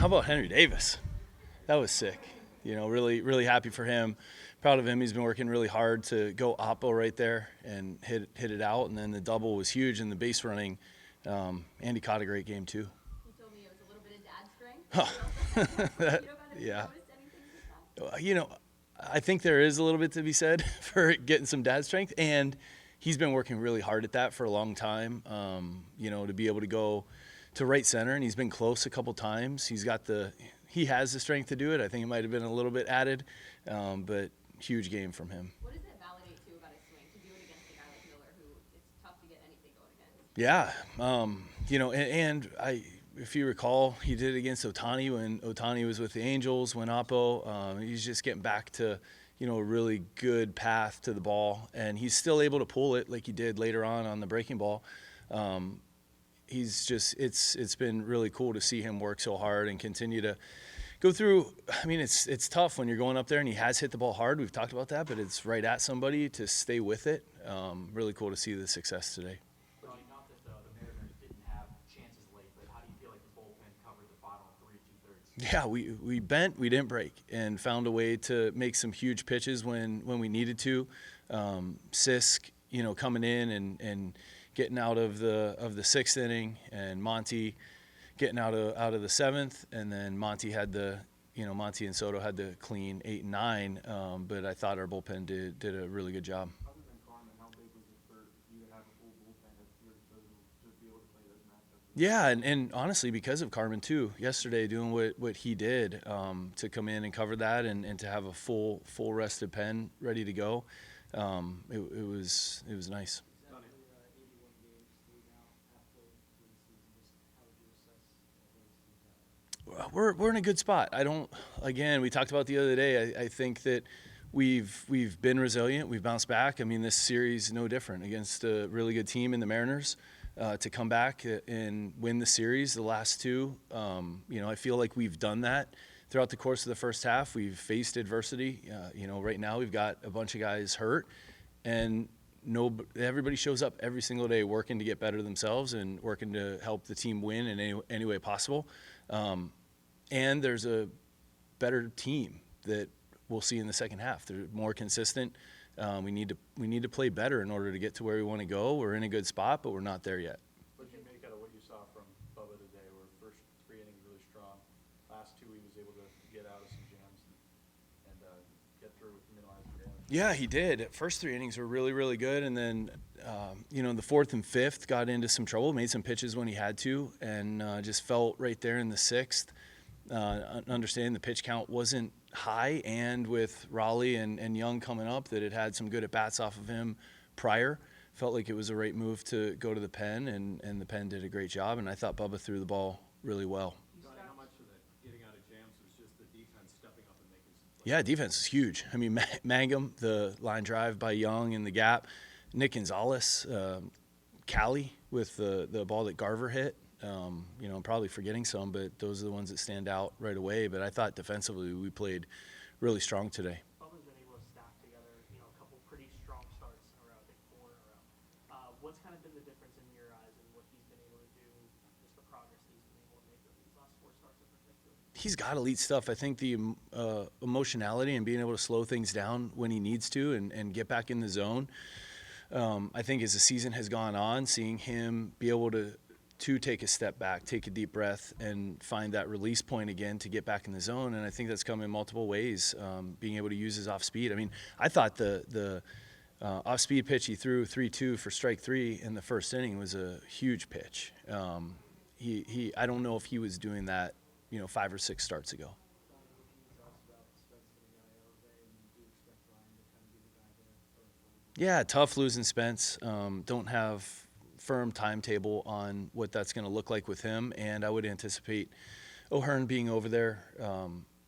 how about Henry Davis? That was sick. Really, really happy for him. Proud of him. He's been working really hard to go oppo right there and hit it out. And then the double was huge in the base running. Andy caught a great game too. He told me it was a little bit of dad strength. He also said that. Yeah. Noticed anything with that? I think there is a little bit to be said for getting some dad strength, and he's been working really hard at that for a long time. To be able to go to right center, and he's been close a couple times. He has the strength to do it. I think it might have been a little bit added, but huge game from him. What does it validate too about his swing to do it against a guy like Miller, who it's tough to get anything going against? Yeah, if you recall, he did it against Ohtani when Ohtani was with the Angels, when Oppo. He's just getting back to, a really good path to the ball, and he's still able to pull it like he did later on the breaking ball. It's been really cool to see him work so hard and continue to go through. I mean, it's tough when you're going up there and he has hit the ball hard. We've talked about that, but it's right at somebody to stay with it. Really cool to see the success today. Not that the Mariners didn't have chances late, but how do you feel like the bullpen covered the final 3 2/3? Yeah, we bent, we didn't break, and found a way to make some huge pitches when we needed to. Sisk, coming in and getting out of the sixth inning, and Monty getting out of the seventh, and then Monty and Soto had the clean 8 and 9. But I thought our bullpen did a really good job. Other than Carmen, how big was it for you to have a full bullpen at your disposal to be able to play those matchups? Yeah, and honestly, because of Carmen too, yesterday doing what he did, to come in and cover that, and to have a full rested pen ready to go, it was nice. We're in a good spot. We talked about the other day. I think that we've been resilient. We've bounced back. I mean, this series no different against a really good team in the Mariners. To come back and win the series, the last two, I feel like we've done that throughout the course of the first half. We've faced adversity. Right now we've got a bunch of guys hurt, and everybody shows up every single day working to get better themselves and working to help the team win in any way possible. And there's a better team that we'll see in the second half. They're more consistent. We need to play better in order to get to where we want to go. We're in a good spot, but we're not there yet. What did you make out of what you saw from Bubba today? Where first 3 innings really strong, last 2 he was able to get out of some jams and get through with minimizing damage. Yeah, he did. First 3 innings were really, really good, and then the fourth and fifth got into some trouble. Made some pitches when he had to, and just felt right there in the sixth. Understanding the pitch count wasn't high, and with Raleigh and Young coming up, that it had some good at bats off of him prior. Felt like it was the right move to go to the pen, and the pen did a great job. And I thought Bubba threw the ball really well. How much of the getting out of jams was just the defense stepping up and making some plays? Yeah, defense is huge. I mean, Mangum, the line drive by Young in the gap, Nick Gonzalez, Cali with the ball that Garver hit. I'm probably forgetting some, but those are the ones that stand out right away. But I thought defensively we played really strong today. Bubba's been able to stack together, a couple pretty strong starts in a row, I think 4 in a row. What's kind of been the difference in your eyes and what he's been able to do, just the progress that he's been able to make with these last 4 starts in particular? He's got elite stuff. I think the emotionality and being able to slow things down when he needs to and get back in the zone. I think as the season has gone on, seeing him be able to take a step back, take a deep breath, and find that release point again to get back in the zone. And I think that's come in multiple ways, being able to use his off-speed. I mean, I thought the off-speed pitch he threw 3-2 for strike 3 in the first inning was a huge pitch. I don't know if he was doing that, 5 or 6 starts ago. Yeah, tough losing Spence. Don't have firm timetable on what that's going to look like with him, and I would anticipate O'Hearn being over there,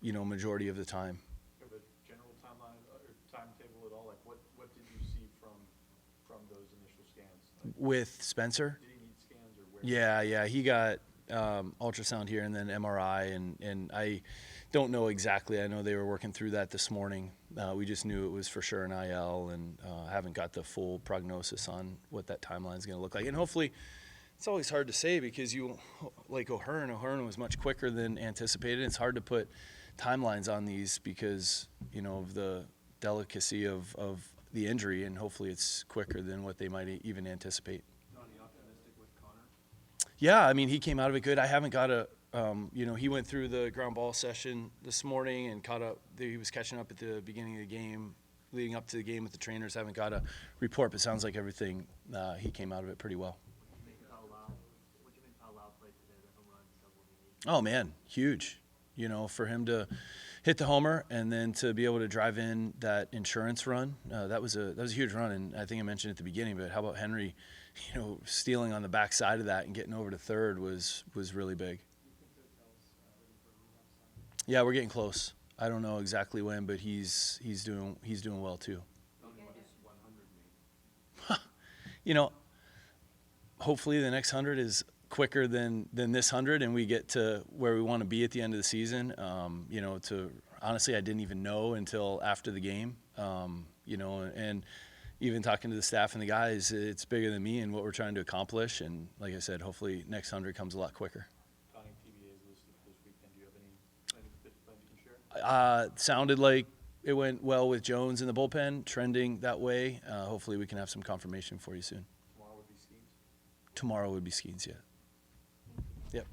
majority of the time. Do you have a general timeline or timetable at all? Like what did you see from those initial scans? With Spencer? Did he need scans or where? Yeah, he got ultrasound here and then MRI, and I don't know exactly. I know they were working through that this morning. We just knew it was for sure an IL, and haven't got the full prognosis on what that timeline is going to look like. And hopefully It's always hard to say because like O'Hearn was much quicker than anticipated. It's hard to put timelines on these because, of the delicacy of the injury, and hopefully it's quicker than what they might even anticipate. Johnny, optimistic with Connor? Yeah, I mean, he came out of it good. I haven't got he went through the ground ball session this morning and caught up. He was catching up at the beginning of the game, leading up to the game with the trainers. Haven't got a report, but sounds like everything, he came out of it pretty well. What do you think about Lau played today, the home run, double the Oh, man, huge. For him to hit the homer and then to be able to drive in that insurance run, that was a huge run. And I think I mentioned at the beginning, but how about Henry, stealing on the backside of that and getting over to third was really big. Yeah, we're getting close. I don't know exactly when, but he's doing well too. Tony, what does 100 mean? Hopefully the next 100 is quicker than this 100, and we get to where we want to be at the end of the season. Honestly, I didn't even know until after the game. And even talking to the staff and the guys, it's bigger than me and what we're trying to accomplish. And like I said, hopefully next 100 comes a lot quicker. Conning TBA is listed for this weekend. Do you have any plan you can share? Sounded like it went well with Jones in the bullpen, trending that way. Hopefully we can have some confirmation for you soon. Tomorrow would be Skeens. Tomorrow would be Skeens, yeah. Yep.